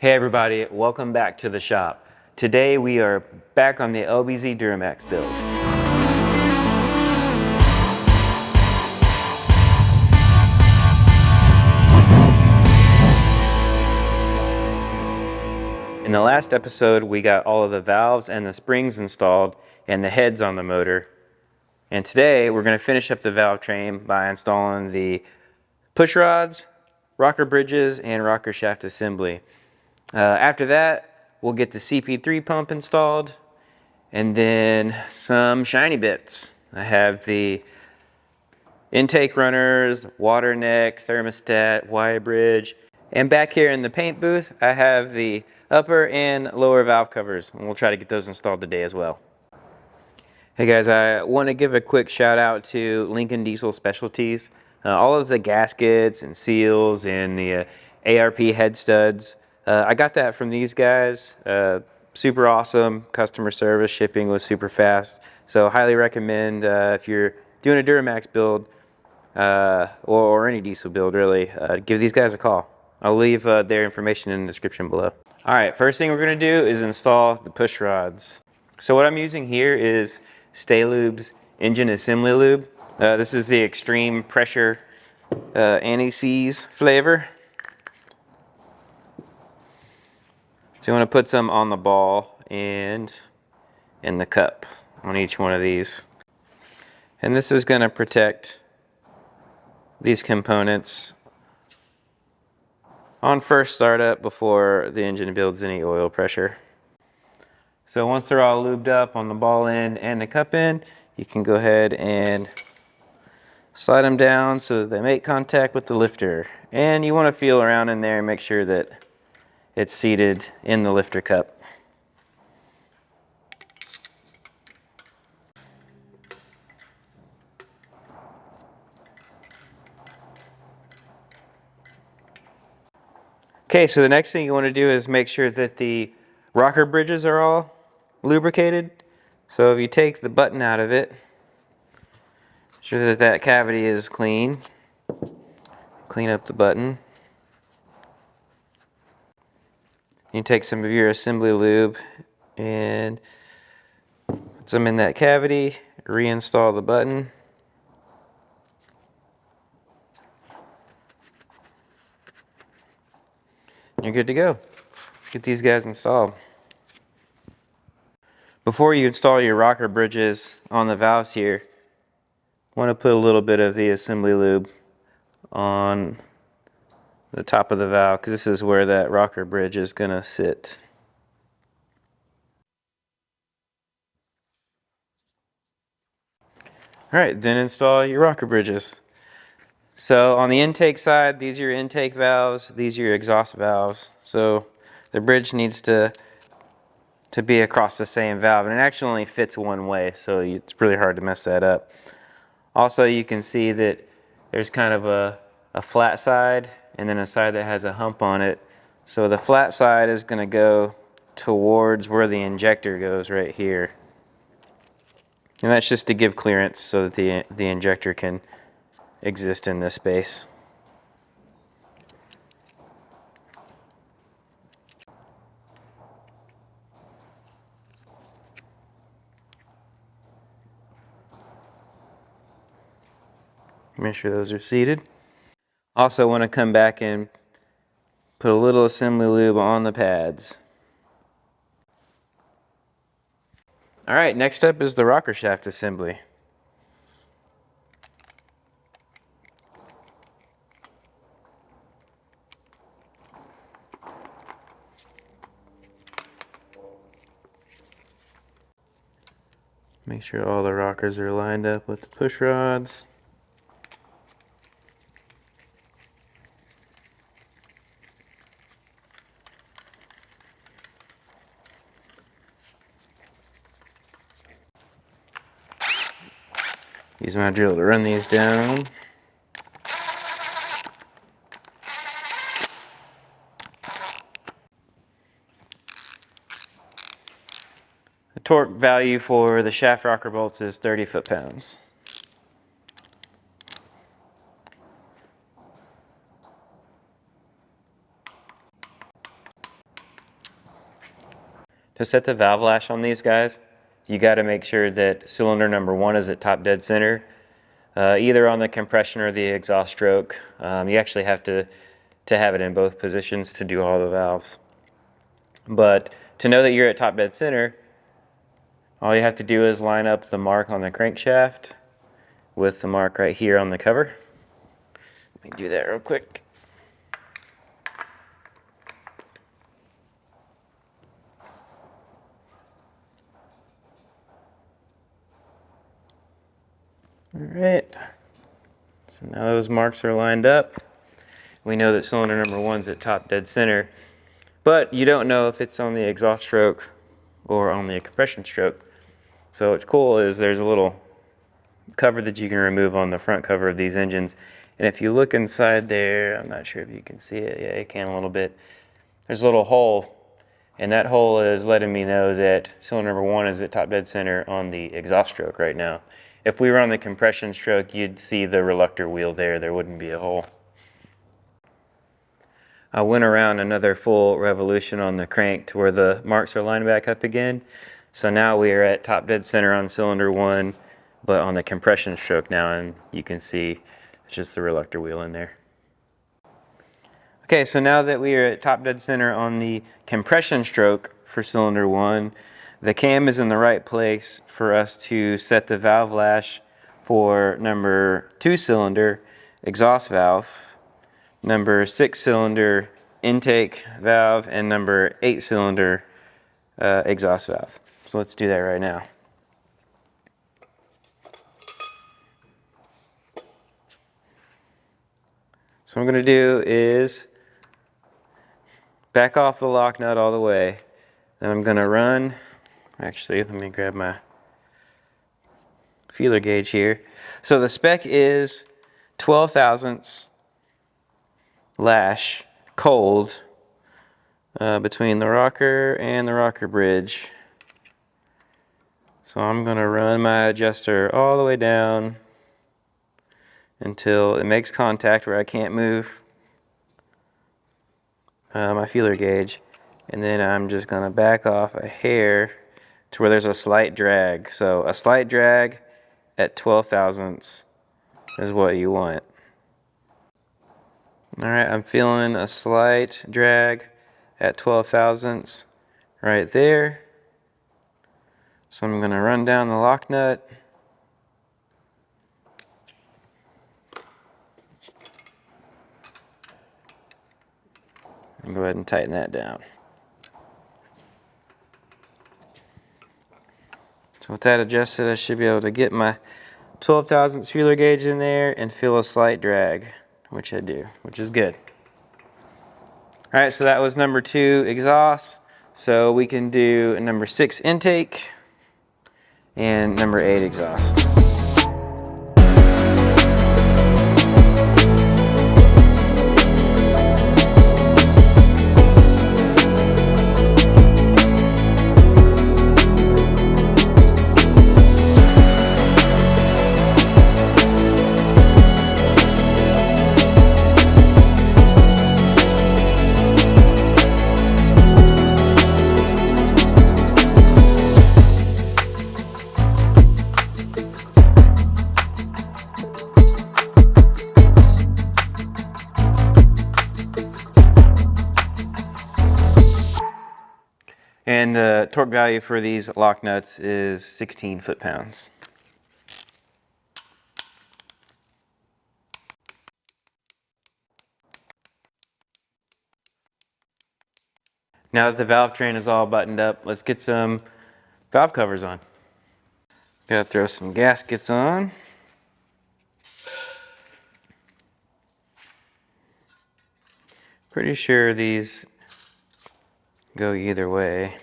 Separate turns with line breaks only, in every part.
Hey everybody, welcome back to the shop. Today we are back on the LBZ Duramax build. In the last episode we got all of the valves and the springs installed and the heads on the motor. And today we're going to finish up the valve train by installing the push rods, rocker bridges, and rocker shaft assembly. After that we'll get the CP3 pump installed and then some shiny bits. I have the intake runners, water neck, thermostat, Y bridge, and back here in the paint booth I have the upper and lower valve covers, and we'll try to get those installed today as well. Hey guys, I want to give a quick shout out to Lincoln Diesel Specialties. All of the gaskets and seals and the ARP head studs, I got that from these guys. Super awesome customer service, shipping was super fast, so highly recommend if you're doing a Duramax build or any diesel build really, give these guys a call. I'll leave their information in the description below. Alright, first thing we're going to do is install the push rods. So what I'm using here is Stay Lube's engine assembly lube. This is the extreme pressure anti-seize flavor. So you want to put some on the ball and in the cup on each one of these. And this is going to protect these components on first startup before the engine builds any oil pressure. So once they're all lubed up on the ball end and the cup end, you can go ahead and slide them down so that they make contact with the lifter. And you want to feel around in there and make sure that it's seated in the lifter cup. Okay, so the next thing you want to do is make sure that the rocker bridges are all lubricated. So if you take the button out of it, ensure that that cavity is clean. Clean up the button. You take some of your assembly lube and put some in that cavity, reinstall the button. You're good to go. Let's get these guys installed. Before you install your rocker bridges on the valves here, I want to put a little bit of the assembly lube on the top of the valve because this is where that rocker bridge is going to sit. Alright, then install your rocker bridges. So on the intake side, these are your intake valves, these are your exhaust valves. So the bridge needs to be across the same valve, and it actually only fits one way, so it's really hard to mess that up. Also, you can see that there's kind of a flat side and then a side that has a hump on it. So the flat side is going to go towards where the injector goes right here. And that's just to give clearance so that the injector can exist in this space. Make sure those are seated. Also want to come back and put a little assembly lube on the pads. Alright, next up is the rocker shaft assembly. Make sure all the rockers are lined up with the push rods. Use my drill to run these down. The torque value for the shaft rocker bolts is 30 foot-pounds. To set the valve lash on these guys, you got to make sure that cylinder number 1 is at top dead center, either on the compression or the exhaust stroke. You actually have to have it in both positions to do all the valves. But to know that you're at top dead center, all you have to do is line up the mark on the crankshaft with the mark right here on the cover. Let me do that real quick. All right, so now those marks are lined up. We know that cylinder number 1's at top dead center, but you don't know if it's on the exhaust stroke or on the compression stroke. So what's cool is there's a little cover that you can remove on the front cover of these engines. And if you look inside there, I'm not sure if you can see it. Yeah, you can a little bit. There's a little hole, and that hole is letting me know that cylinder number 1 is at top dead center on the exhaust stroke right now. If we were on the compression stroke, you'd see the reluctor wheel there. There wouldn't be a hole. I went around another full revolution on the crank to where the marks are lined back up again. So now we are at top dead center on cylinder 1, but on the compression stroke now, and you can see it's just the reluctor wheel in there. Okay, so now that we are at top dead center on the compression stroke for cylinder 1, the cam is in the right place for us to set the valve lash for number 2 cylinder exhaust valve, number 6 cylinder intake valve, and number 8 cylinder exhaust valve. So let's do that right now. So what I'm going to do is back off the lock nut all the way. Then I'm going to run, actually let me grab my feeler gauge here. So the spec is 12 thousandths lash cold between the rocker and the rocker bridge. So I'm going to run my adjuster all the way down until it makes contact where I can't move my feeler gauge, and then I'm just going to back off a hair to where there's a slight drag. So a slight drag at 12 thousandths is what you want. Alright, I'm feeling a slight drag at 12 thousandths right there. So I'm going to run down the lock nut. And go ahead and tighten that down. So with that adjusted, I should be able to get my 12 thousandths feeler gauge in there and feel a slight drag, which I do, which is good. All right, so that was number 2 exhaust. So we can do number 6 intake and number 8 exhaust. And the torque value for these lock nuts is 16 foot-pounds. Now that the valve train is all buttoned up, let's get some valve covers on. Gotta throw some gaskets on. Pretty sure these go either way.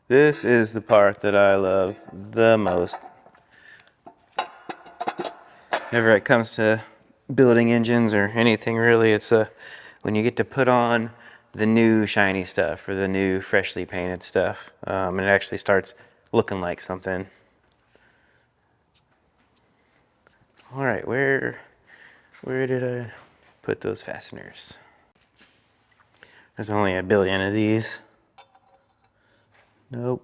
This is the part that I love the most. Whenever it comes to building engines or anything really, it's when you get to put on the new shiny stuff or the new freshly painted stuff, and it actually starts looking like something. All right, where did I put those fasteners? There's only a billion of these. Nope.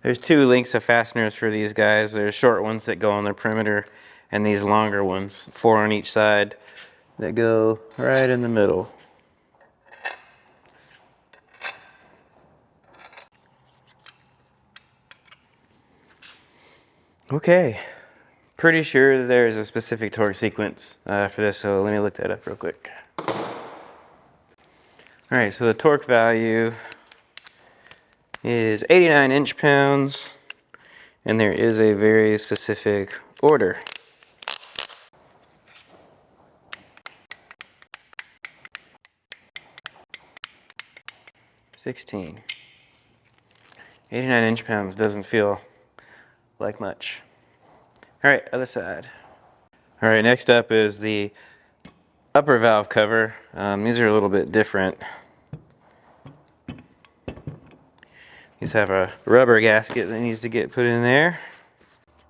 There's two lengths of fasteners for these guys. There's short ones that go on the perimeter and these longer ones, 4 on each side, that go right in the middle. Okay, pretty sure there's a specific torque sequence for this, so let me look that up real quick. All right, so the torque value is 89 inch-pounds, and there is a very specific order. (16). 89 inch-pounds doesn't feel like much. All right, other side. All right, next up is the upper valve cover. These are a little bit different. These have a rubber gasket that needs to get put in there.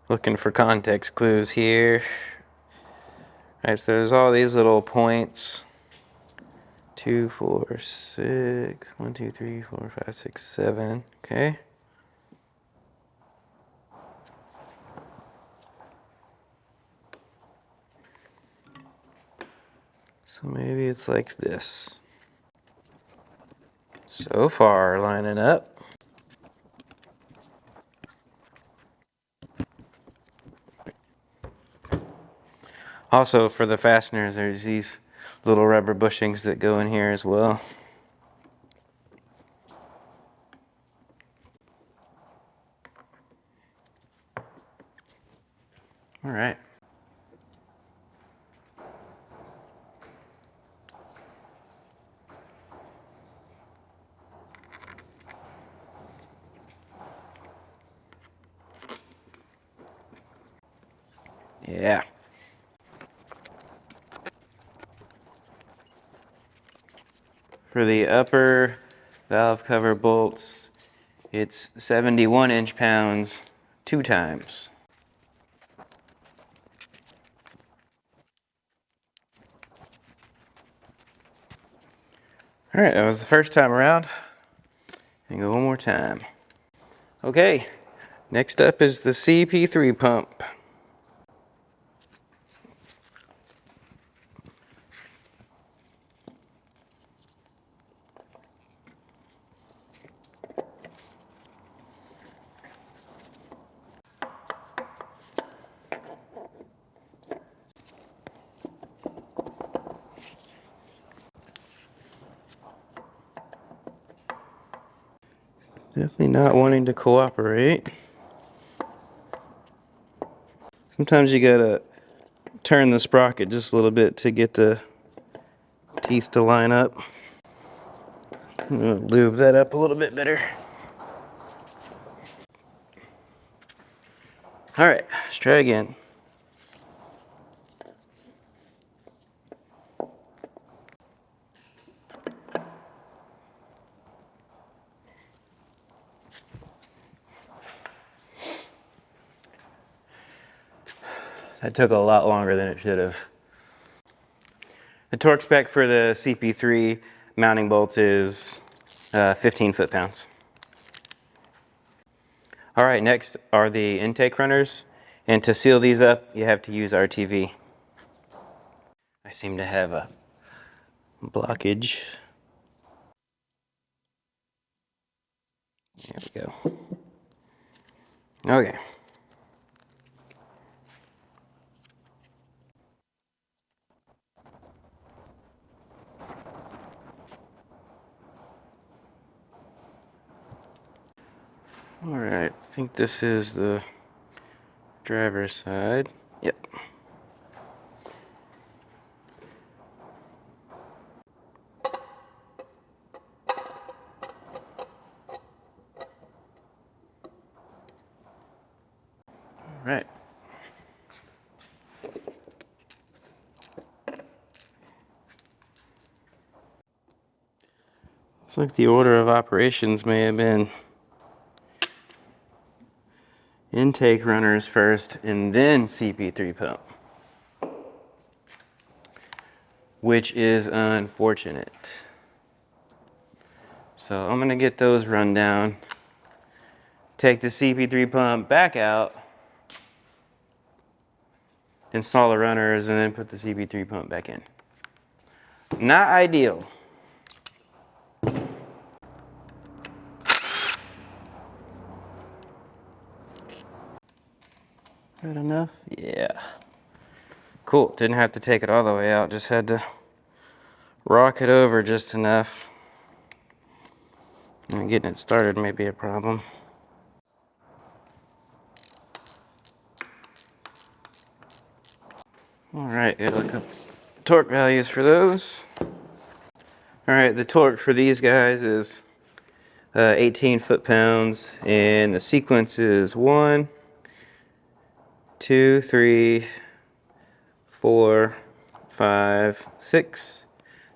Looking for context clues here. All right, so there's all these little points. 2, 4, 6, 1, 2, 3, 4, 5, 6, 7. Okay. So maybe it's like this. So far, lining up. Also, for the fasteners, there's these little rubber bushings that go in here as well. All right. Yeah. For the upper valve cover bolts, it's 71 inch-pounds 2 times. All right, that was the first time around. And go one more time. Okay, next up is the CP3 pump. Definitely not wanting to cooperate. Sometimes you gotta turn the sprocket just a little bit to get the teeth to line up. I'm gonna lube that up a little bit better. All right, let's try again. That took a lot longer than it should have. The torque spec for the CP3 mounting bolt is 15 foot-pounds. All right, next are the intake runners. And to seal these up, you have to use RTV. I seem to have a blockage. There we go. Okay. All right, I think this is the driver's side. Yep. Looks like the order of operations may have been intake runners first and then CP3 pump, which is unfortunate. So I'm gonna get those run down, take the CP3 pump back out, install the runners, and then put the CP3 pump back in. Not ideal. Good enough? Yeah. Cool, didn't have to take it all the way out, just had to rock it over just enough. And getting it started may be a problem. All right, gotta look up torque values for those. All right, the torque for these guys is 18 foot-pounds, and the sequence is 1, 2, 3, 4, 5, 6,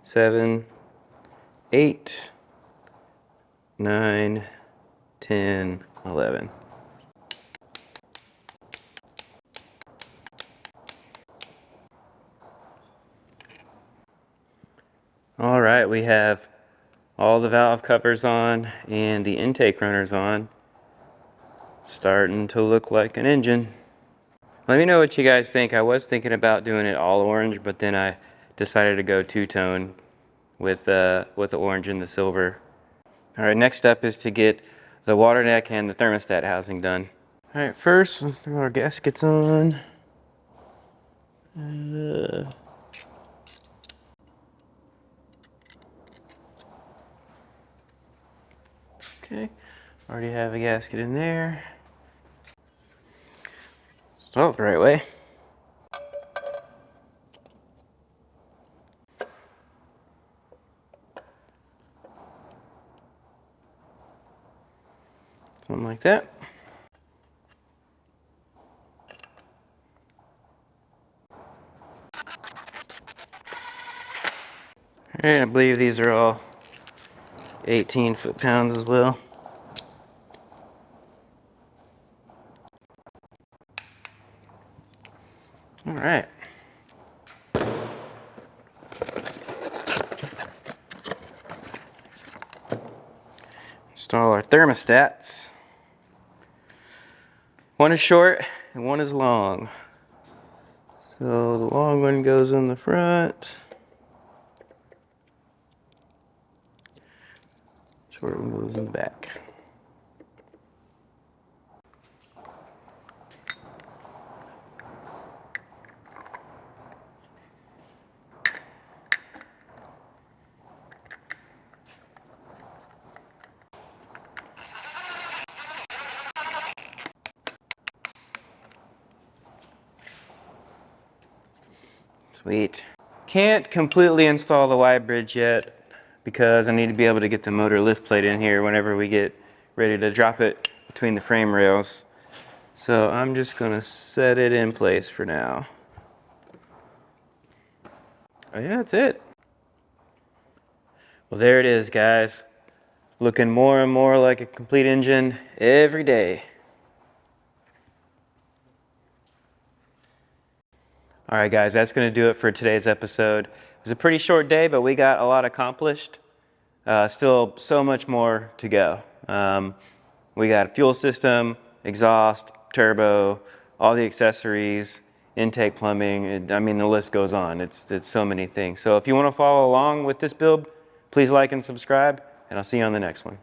7, 8, 9, 10, 11. All right, we have all the valve covers on and the intake runners on. Starting to look like an engine. Let me know what you guys think. I was thinking about doing it all orange, but then I decided to go two-tone with the orange and the silver. All right, next up is to get the water neck and the thermostat housing done. All right, first let's throw our gaskets on. Okay, already have a gasket in there. Install it the right way. Something like that. All right, I believe these are all 18 foot-pounds as well. All right. Install our thermostats. One is short and one is long. So the long one goes in the front. Short one goes in the back. Sweet. Can't completely install the Y bridge yet because I need to be able to get the motor lift plate in here whenever we get ready to drop it between the frame rails. So I'm just gonna set it in place for now. Oh yeah, that's it. Well, there it is, guys. Looking more and more like a complete engine every day. All right, guys, that's going to do it for today's episode. It was a pretty short day, but we got a lot accomplished. Still so much more to go. We got a fuel system, exhaust, turbo, all the accessories, intake plumbing. I mean, the list goes on. It's so many things. So if you want to follow along with this build, please like and subscribe, and I'll see you on the next one.